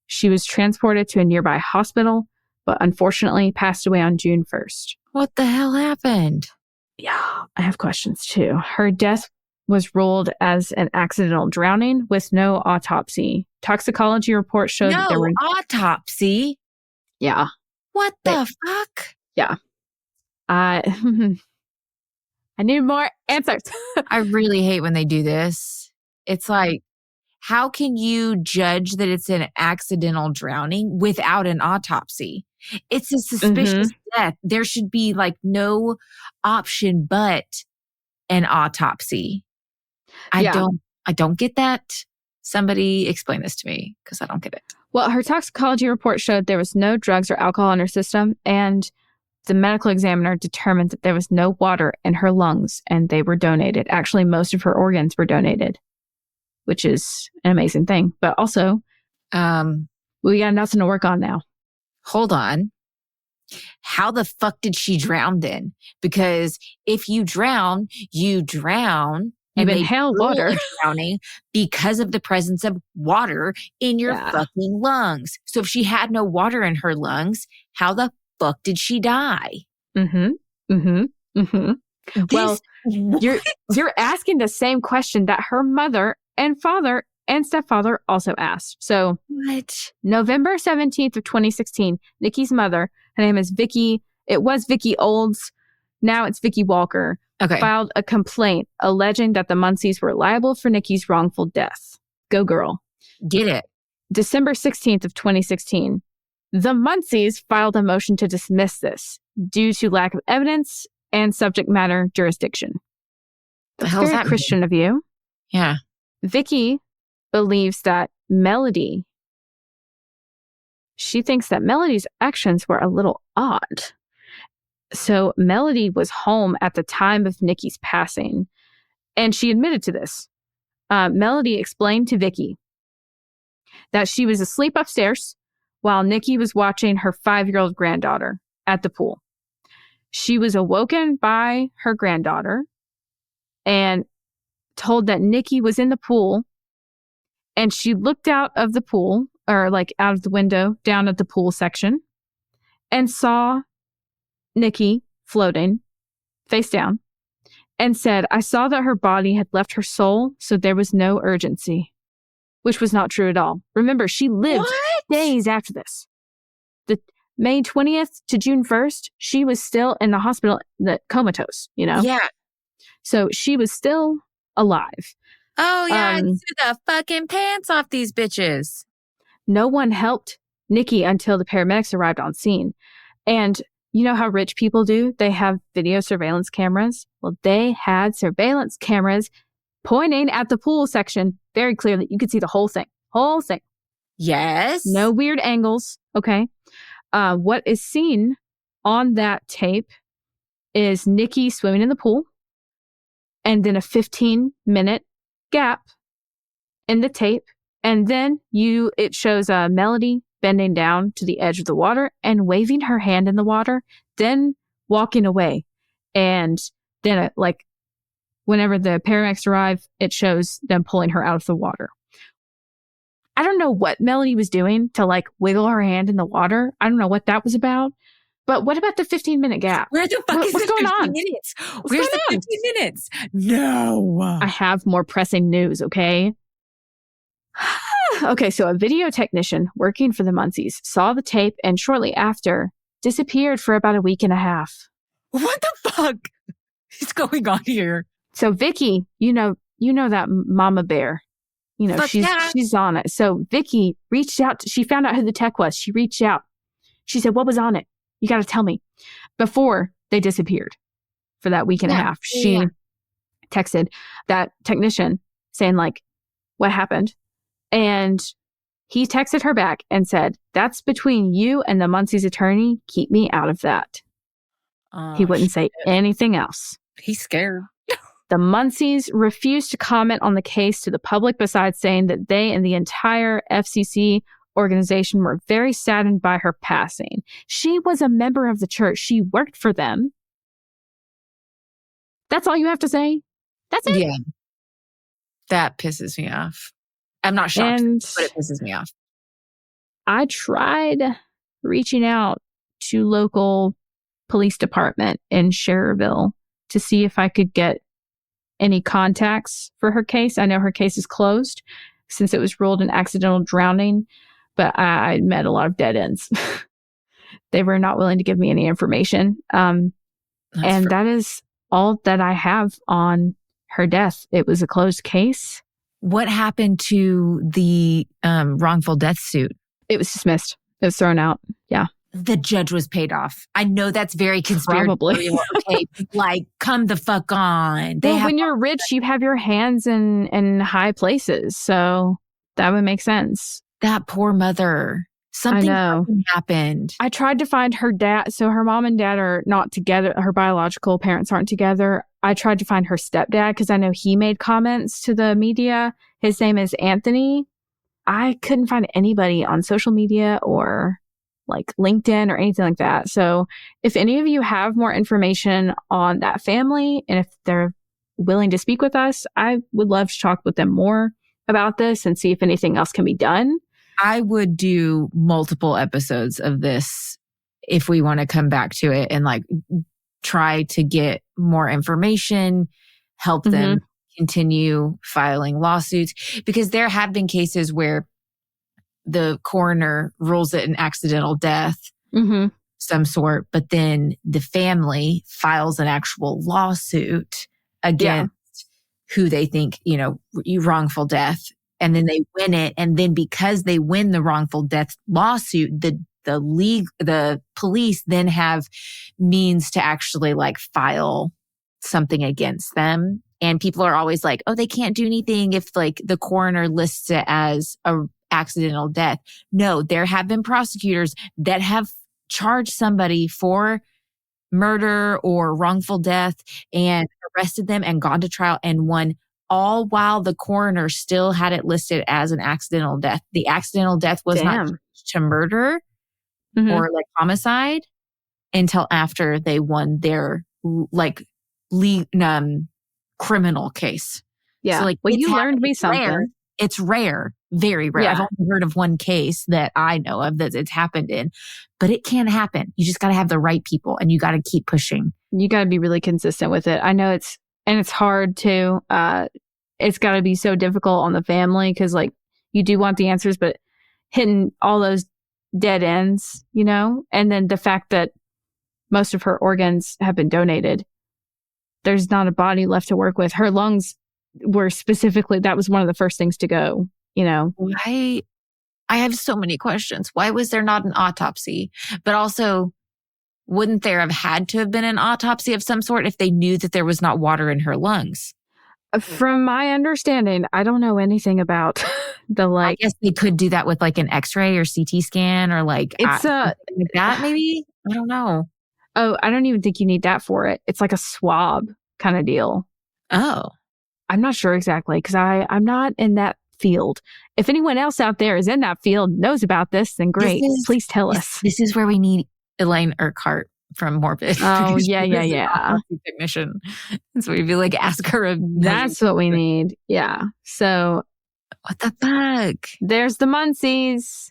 She was transported to a nearby hospital, but unfortunately passed away on June 1st. What the hell happened? Yeah, I have questions too. Her death was ruled as an accidental drowning with no autopsy. Toxicology report showed that there were autopsy. Yeah. What the fuck? Yeah. I need more answers. I really hate when they do this. It's like, how can you judge that it's an accidental drowning without an autopsy? It's a suspicious death. There should be like no option but an autopsy. I don't get that. Somebody explain this to me, because I don't get it. Well, her toxicology report showed there was no drugs or alcohol in her system, and the medical examiner determined that there was no water in her lungs, and they were donated. Actually, most of her organs were donated, which is an amazing thing. But also, we got nothing to work on now. Hold on. How the fuck did she drown then? Because if you drown, you drown. You inhale water. Drowning because of the presence of water in your fucking lungs. So if she had no water in her lungs, how the fuck did she die? Well, you're asking the same question that her mother and father and stepfather also asked. So what? November 17th of 2016, Nikki's mother, her name is Vicky. It was Vicky Olds, Now it's Vicki Walker, filed a complaint alleging that the Munseys were liable for Nikki's wrongful death. Go girl. Get it. December 16th of 2016, the Munseys filed a motion to dismiss this due to lack of evidence and subject matter jurisdiction. The hell's that Christian of you. Yeah. Vicki believes that Melody, she thinks that Melody's actions were a little odd. So Melody was home at the time of Nikki's passing, and she admitted to this. Melody explained to Vicki that she was asleep upstairs while Nikki was watching her 5-year-old granddaughter at the pool. She was awoken by her granddaughter and told that Nikki was in the pool, and she looked out of the pool, or like out of the window down at the pool section, and saw Nikki floating face down, and said, I saw that her body had left her soul, so there was no urgency, which was not true at all. Remember, she lived days after this. The May 20th to June 1st, she was still in the hospital, comatose, you know? Yeah. So she was still alive. Oh, yeah. Threw the fucking pants off these bitches. No one helped Nikki until the paramedics arrived on scene. And you know how rich people do? They have video surveillance cameras. Well, they had surveillance cameras pointing at the pool section very clearly. You could see the whole thing. Whole thing. Yes. No weird angles. Okay. What is seen on that tape is Nikki swimming in the pool, and then a 15-minute gap in the tape. And then it shows Melody bending down to the edge of the water and waving her hand in the water, then walking away. And then whenever the paramedics arrive, it shows them pulling her out of the water. I don't know what Melody was doing to wiggle her hand in the water. I don't know what that was about. But what about the 15-minute gap? Where the fuck is what's the going 15 on? minutes? Where's the 15 minutes? No. I have more pressing news, okay? Okay, so a video technician working for the Munseys saw the tape and shortly after disappeared for about a week and a half. What the fuck is going on here? So Vicki, you know that mama bear. You know, she's on it. So Vicki reached out. She found out who the tech was. She reached out. She said, what was on it? You got to tell me. Before they disappeared for that week and a half, she texted that technician saying what happened? And he texted her back and said, that's between you and the Munsey's attorney. Keep me out of that. He wouldn't say anything else. He's scared. The Munseys refused to comment on the case to the public, besides saying that they and the entire FCC organization were very saddened by her passing. She was a member of the church. She worked for them. That's all you have to say? That's it? Yeah. That pisses me off. I'm not shocked, but it pisses me off. I tried reaching out to local police department in Cherville to see if I could get any contacts for her case. I know her case is closed since it was ruled an accidental drowning, but I met a lot of dead ends. They were not willing to give me any information. That is all that I have on her death. It was a closed case. What happened to the wrongful death suit? It was dismissed. It was thrown out. Yeah. The judge was paid off. I know that's very conspiratorial. Probably. Okay, come the fuck on. When you're rich, you have your hands in high places. So that would make sense. That poor mother. Something happened. I tried to find her dad. So her mom and dad are not together. Her biological parents aren't together. I tried to find her stepdad because I know he made comments to the media. His name is Anthony. I couldn't find anybody on social media or LinkedIn or anything like that. So if any of you have more information on that family and if they're willing to speak with us, I would love to talk with them more about this and see if anything else can be done. I would do multiple episodes of this if we want to come back to it and try to get more information, help them continue filing lawsuits, because there have been cases where the coroner rules it an accidental death. some sort, but then the family files an actual lawsuit against who they think, wrongful death. And then they win it. And then because they win the wrongful death lawsuit, the police then have means to actually like file something against them. And people are always like, oh, they can't do anything if like the coroner lists it as a accidental death. No, there have been prosecutors that have charged somebody for murder or wrongful death and arrested them and gone to trial and won, all while the coroner still had it listed as an accidental death. The accidental death was not to murder or like homicide until after they won their criminal case. Yeah. So like, well, you learned me something. Rare. It's rare, very rare. Yeah. I've only heard of one case that I know of that it's happened in, but it can happen. You just got to have the right people and you got to keep pushing. You got to be really consistent with it. I know it's hard too. It's got to be so difficult on the family because like you do want the answers, but hitting all those dead ends, and then the fact that most of her organs have been donated. There's not a body left to work with. Her lungs were specifically, that was one of the first things to go, I have so many questions. Why was there not an autopsy? But also, wouldn't there have had to have been an autopsy of some sort if they knew that there was not water in her lungs? From my understanding, I don't know anything about the like. I guess they could do that with like an X-ray or CT scan or like it's like that maybe. I don't know. Oh, I don't even think you need that for it. It's like a swab kind of deal. Oh, I'm not sure exactly because I'm not in that field. If anyone else out there is in that field, knows about this, then great. Please tell us. This is where we need Elaine Urquhart from Morbid. Oh, yeah. Technician. So we'd be like, ask her. That's what we need. Yeah. So. What the fuck? There's the Munseys.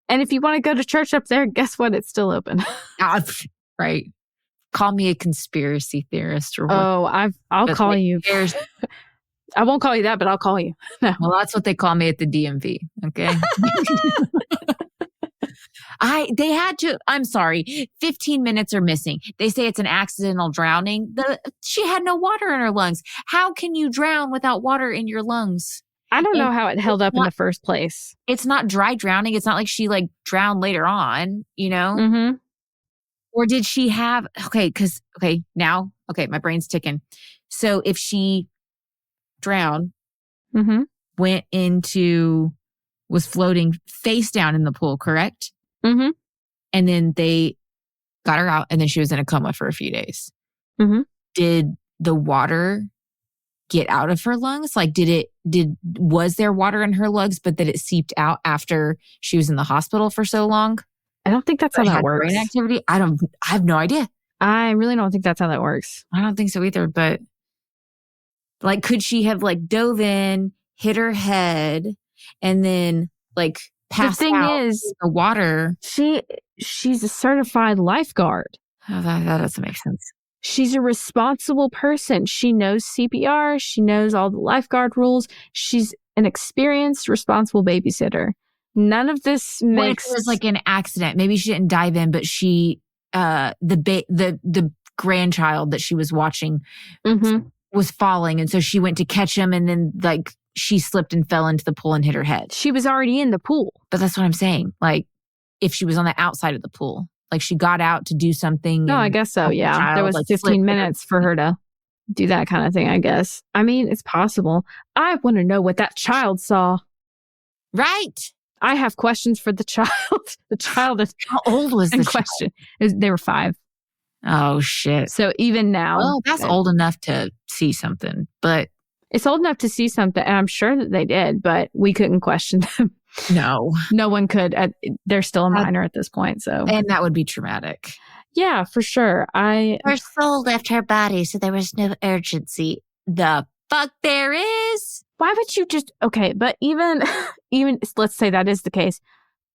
And if you want to go to church up there, guess what? It's still open. Right. Call me a conspiracy theorist or what. Oh, I'll call you. I won't call you that, but I'll call you. No. Well, that's what they call me at the DMV. Okay. They had to, I'm sorry, 15 minutes are missing. They say it's an accidental drowning. She had no water in her lungs. How can you drown without water in your lungs? I don't know how it held up in the first place. It's not dry drowning. It's not like she like drowned later on, Mm-hmm. Or did she have, my brain's ticking. So if she drowned, was floating face down in the pool, correct? Mm-hmm. And then they got her out and then she was in a coma for a few days. Mm-hmm. Did the water get out of her lungs? Like was there water in her lungs, but that it seeped out after she was in the hospital for so long? I don't think that's how that works. Brain activity? I have no idea. I really don't think that's how that works. I don't think so either, but like, could she have like dove in, hit her head, and then like passed out in the water? She's a certified lifeguard. Oh, that doesn't make sense. She's a responsible person. She knows CPR. She knows all the lifeguard rules. She's an experienced, responsible babysitter. None of this makes... What if it was like an accident? Maybe she didn't dive in, but she, the grandchild that she was watching was falling. And so she went to catch him and then like she slipped and fell into the pool and hit her head. She was already in the pool. But that's what I'm saying. Like if she was on the outside of the pool, like she got out to do something. No, I guess so. Yeah. There was like 15 minutes for her to do that kind of thing, I guess. I mean, it's possible. I want to know what that child saw. Right. I have questions for the child. The child is... How old was the question? They were 5. Oh, shit. So even now... Well, that's old enough to see something, but... It's old enough to see something, and I'm sure that they did, but we couldn't question them. No. No one could. They're still a minor at this point, so... And that would be traumatic. Yeah, for sure. Her soul left her body, so there was no urgency. The fuck there is? Why would you just... Okay, but even let's say that is the case.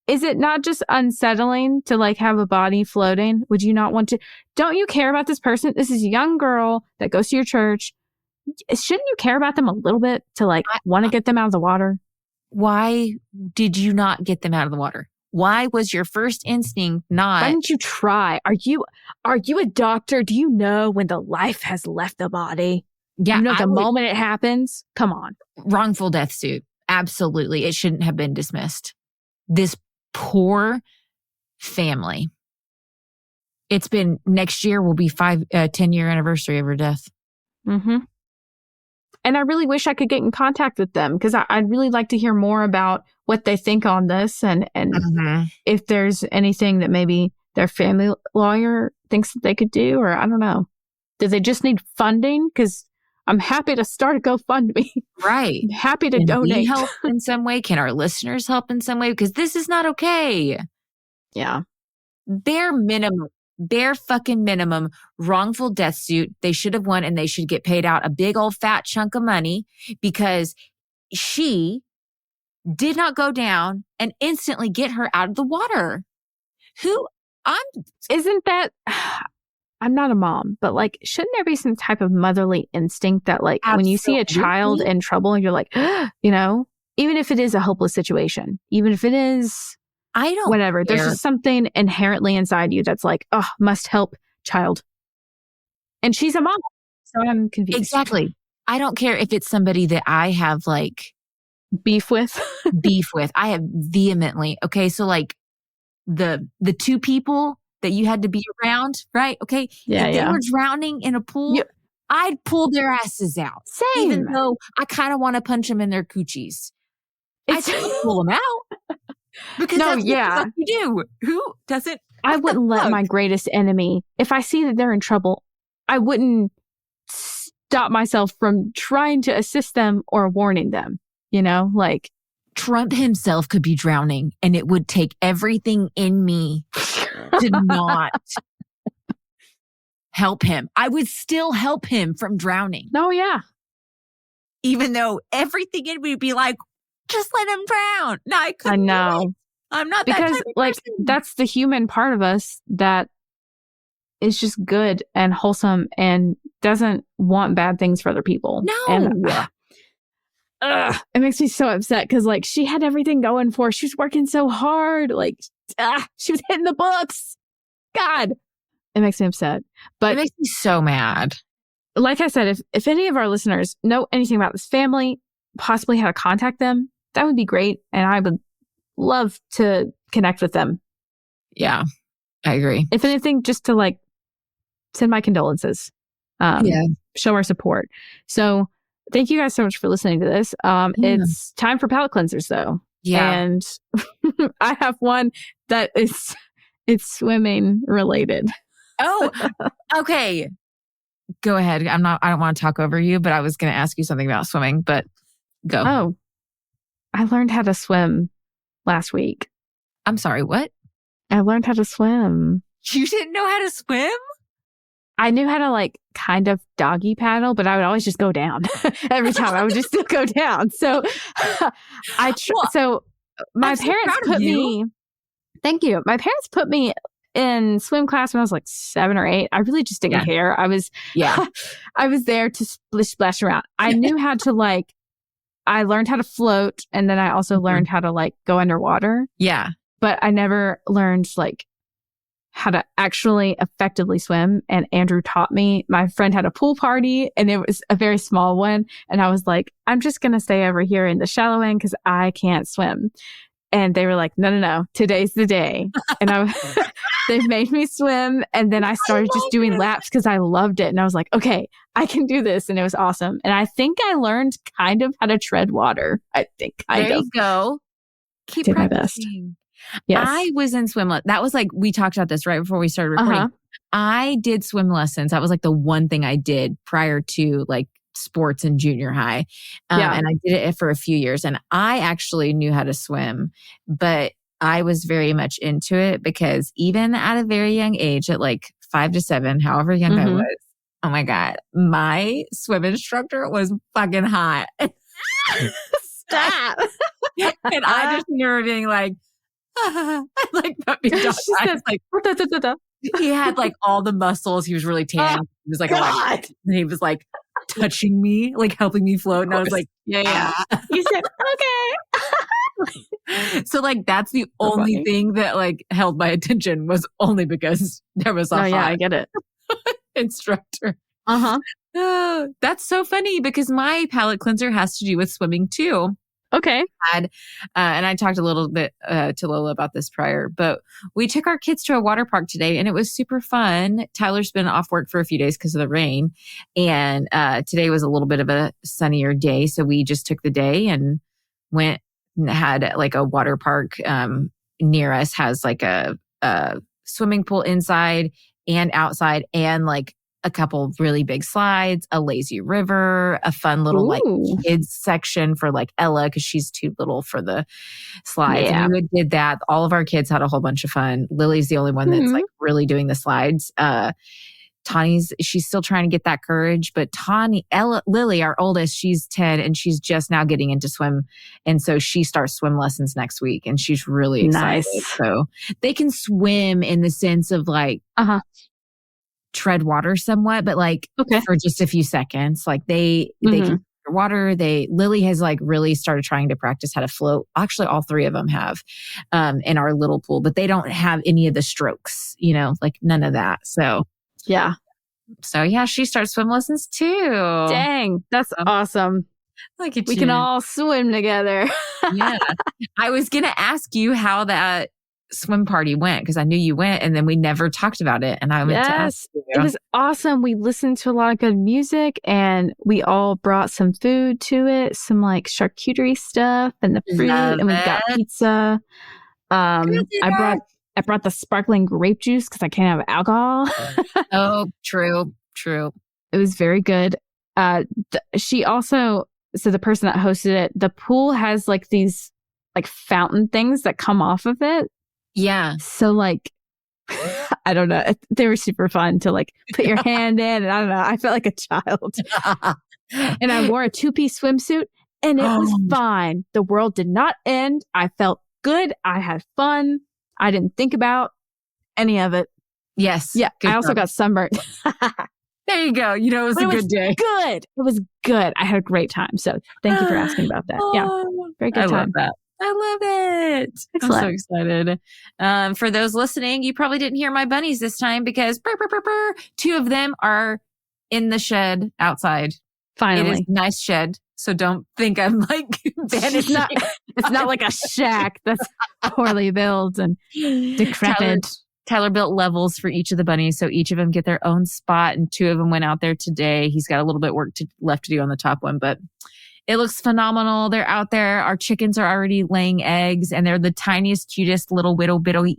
Is it not just unsettling to like have a body floating? Would you not want to... Don't you care about this person? This is a young girl that goes to your church. Shouldn't you care about them a little bit to like want to get them out of the water? Why did you not get them out of the water? Why was your first instinct not? Why didn't you try? Are you a doctor? Do you know when the life has left the body? Yeah, you know the moment it happens? Come on. Wrongful death suit. Absolutely. It shouldn't have been dismissed. This poor family. It's been, next year will be 10-year anniversary of her death. Mm-hmm. And I really wish I could get in contact with them because I'd really like to hear more about what they think on this and if there's anything that maybe their family lawyer thinks that they could do, or I don't know. Do they just need funding? Because I'm happy to start a GoFundMe. Right. I'm happy to Can donate. we help in some way? Can our listeners help in some way? Because this is not okay. Yeah. Bare fucking minimum wrongful death suit. They should have won and they should get paid out a big old fat chunk of money because she did not go down and instantly get her out of the water. Isn't that, I'm not a mom, but like, shouldn't there be some type of motherly instinct that like when you see a child in trouble, you're like, you know, even if it is a hopeless situation, even if it is, I don't whatever, care. there's just something inherently inside you that's like, oh, must help child. And she's a mom, so I'm confused. Exactly. I don't care if it's somebody that I have like beef with. I have vehemently. Okay. So like the two people that you had to be around, right? Okay. Yeah. If they were drowning in a pool, I'd pull their asses out. Same. Even though I kind of want to punch them in their coochies. I'd pull them out. Because that's what the fuck you do. Who doesn't? I wouldn't let my greatest enemy, if I see that they're in trouble, I wouldn't stop myself from trying to assist them or warning them. You know, like Trump himself could be drowning and it would take everything in me to not help him. I would still help him from drowning. Oh, yeah. Even though everything in me would be like, just let him drown. No, I couldn't. I know. I'm not because that type of like person. That's the human part of us that is just good and wholesome and doesn't want bad things for other people. No. And, it makes me so upset because like she had everything going for her. She was working so hard. Like she was hitting the books. God, it makes me upset. But it makes me so mad. Like I said, if any of our listeners know anything about this family, possibly how to contact them, that would be great. And I would love to connect with them. Yeah, I agree. If anything, just to like send my condolences. Show our support. So thank you guys so much for listening to this. It's time for palate cleansers though. Yeah. And I have one that it's swimming related. Oh, okay. Go ahead. I don't want to talk over you, but I was going to ask you something about swimming, but go. Oh, I learned how to swim last week. I'm sorry, what? I learned how to swim. You didn't know how to swim? I knew how to like kind of doggy paddle, but I would always just go down every time. I would just still go down. So my parents put me. Thank you. My parents put me in swim class when I was like 7 or 8. I really just didn't care. I was there to splash around. I knew how to I learned how to float, and then I also learned how to go underwater. Yeah. But I never learned how to actually effectively swim. And Andrew taught me. My friend had a pool party and it was a very small one. And I was like, I'm just going to stay over here in the shallow end because I can't swim. And they were like, no, today's the day. And they made me swim. And then I started just doing laps because I loved it. And I was like, okay, I can do this. And it was awesome. And I think I learned kind of how to tread water. I think there you go. Keep Did practicing. My best. Yes. I was in swim. That was we talked about this right before we started recording. I did swim lessons. That was the one thing I did prior to sports in junior high. And I did it for a few years, and I actually knew how to swim, but I was very much into it because even at a very young age, at 5 to 7, however young I was, oh my God, my swim instructor was fucking hot. Stop. And I just remember being puppy dog. He had all the muscles. He was really tan. He was and he was touching me, helping me float. And I was yeah. You said, okay. So like that's the only thing that like held my attention was only because there was a hot I get it. instructor. That's so funny because my palate cleanser has to do with swimming too. Okay. And I talked a little bit to Lola about this prior, but we took our kids to a water park today and it was super fun. Tyler's been off work for a few days because of the rain. And today was a little bit of a sunnier day. So we just took the day and went and had like a water park near us has like a swimming pool inside and outside and like a couple of really big slides, a lazy river, a fun little like kids section for like Ella because she's too little for the slides. Yeah. And we did that. All of our kids had a whole bunch of fun. Lily's the only one that's like really doing the slides. She's still trying to get that courage, but Lily, our oldest, she's 10 and she's just now getting into swim. And so she starts swim lessons next week and she's really excited. Nice. So they can swim in the sense of like, tread water somewhat, but like for just a few seconds, like they can water. Lily has like really started trying to practice how to float. Actually, all three of them have in our little pool, but they don't have any of the strokes, like none of that. So yeah. So yeah, she starts swim lessons too. Dang, that's awesome. Look at we can all swim together. Yeah. I was going to ask you how that swim party went because I knew you went and then we never talked about it and I went to ask you. It was awesome. We listened to a lot of good music and we all brought some food to it, some like charcuterie stuff and the fruit and we got pizza. I brought the sparkling grape juice because I can't have alcohol. Oh, true. It was very good. She also, so the person that hosted it, the pool has like these like fountain things that come off of it. Yeah. So like, I don't know. They were super fun to like put your hand in. And I don't know. I felt like a child. And I wore a 2-piece swimsuit and it was fine. The world did not end. I felt good. I had fun. I didn't think about any of it. Yes. Yeah. I also got sunburned. There you go. It was a good day. Good. It was good. I had a great time. So thank you for asking about that. Yeah. Very good time. I love that. I love it. Excellent. I'm so excited. For those listening, you probably didn't hear my bunnies this time because 2 of them are in the shed outside. Finally. It is a nice shed. So don't think I'm like vanishing. It's not like a shack that's poorly built and decrepit. Tyler built levels for each of the bunnies. So each of them get their own spot and 2 of them went out there today. He's got a little bit left to do on the top one, but it looks phenomenal. They're out there. Our chickens are already laying eggs and they're the tiniest, cutest little whittle-bittle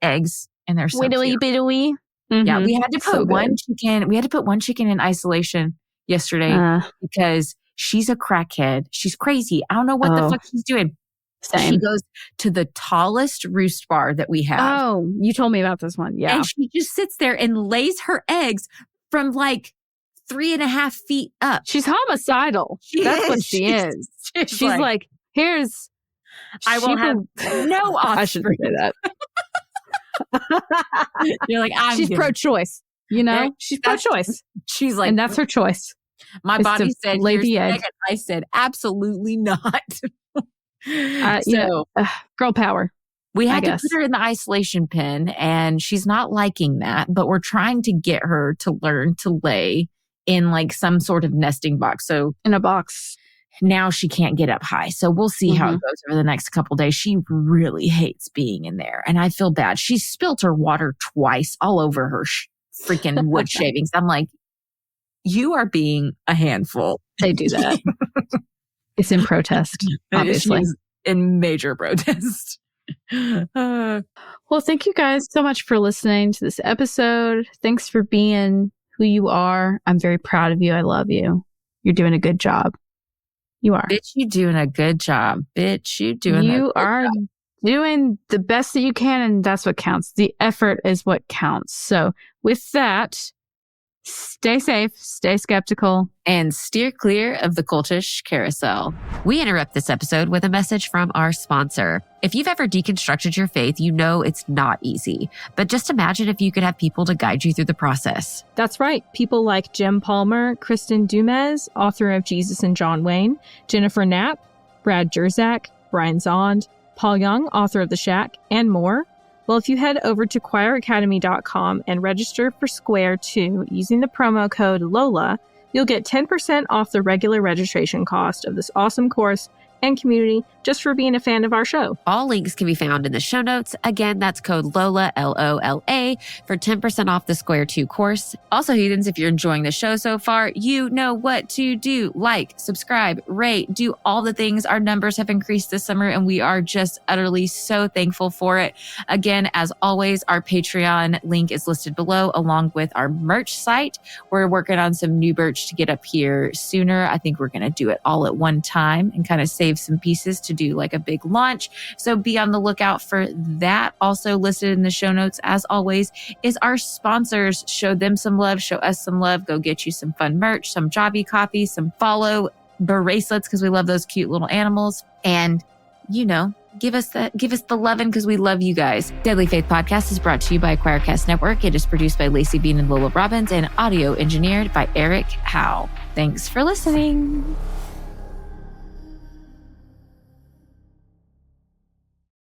eggs. And they're so cute. Whittly-bittle. Yeah, we had to put one chicken. We had to put one chicken in isolation yesterday because she's a crackhead. She's crazy. I don't know what the fuck she's doing. Same. She goes to the tallest roost bar that we have. Oh, you told me about this one. Yeah. And she just sits there and lays her eggs from like 3.5 feet up. She's homicidal. That's what she is. She's like, here's. I will have no offspring. I shouldn't say that. You're like, she's pro-choice. She's pro-choice. She's like, and that's her choice. My body said, here's the egg. I said, absolutely not. Girl power. We had to put her in the isolation pen and she's not liking that, but we're trying to get her to learn to lay in like some sort of nesting box. So in a box. Now she can't get up high. So we'll see how it goes over the next couple days. She really hates being in there. And I feel bad. She spilt her water twice all over her freaking wood shavings. I'm like, you are being a handful. They do that. It's in protest, obviously. In major protest. Well, thank you guys so much for listening to this episode. Thanks for being who you are. I'm very proud of you. I love you. You're doing a good job. You are. Bitch, you doing a good job. Bitch, you doing a good job. You are doing the best that you can, and that's what counts. The effort is what counts. So with that, stay safe, stay skeptical, and steer clear of the cultish carousel. We interrupt this episode with a message from our sponsor. If you've ever deconstructed your faith, you know it's not easy. But just imagine if you could have people to guide you through the process. That's right. People like Jim Palmer, Kristen Dumez, author of Jesus and John Wayne, Jennifer Knapp, Brad Jerzak, Brian Zond, Paul Young, author of The Shack, and more? Well, if you head over to choiracademy.com and register for Square 2 using the promo code LOLA, you'll get 10% off the regular registration cost of this awesome course and community just for being a fan of our show. All links can be found in the show notes. Again, that's code LOLA, LOLA, for 10% off the Square 2 course. Also, heathens, if you're enjoying the show so far, you know what to do. Like, subscribe, rate, do all the things. Our numbers have increased this summer, and we are just utterly so thankful for it. Again, as always, our Patreon link is listed below, along with our merch site. We're working on some new merch to get up here sooner. I think we're going to do it all at one time and kind of save some pieces to do like a big launch. So be on the lookout for that. Also listed in the show notes, as always, is our sponsors. Show them some love, show us some love. Go get you some fun merch, some Javy coffee, some Fahlo bracelets, because we love those cute little animals. And, you know, give us the lovin' because we love you guys. Deadly Faith Podcast is brought to you by Choircast Network. It is produced by Lacey Bean and Lola Robbins and audio engineered by Eric Howell. Thanks for listening.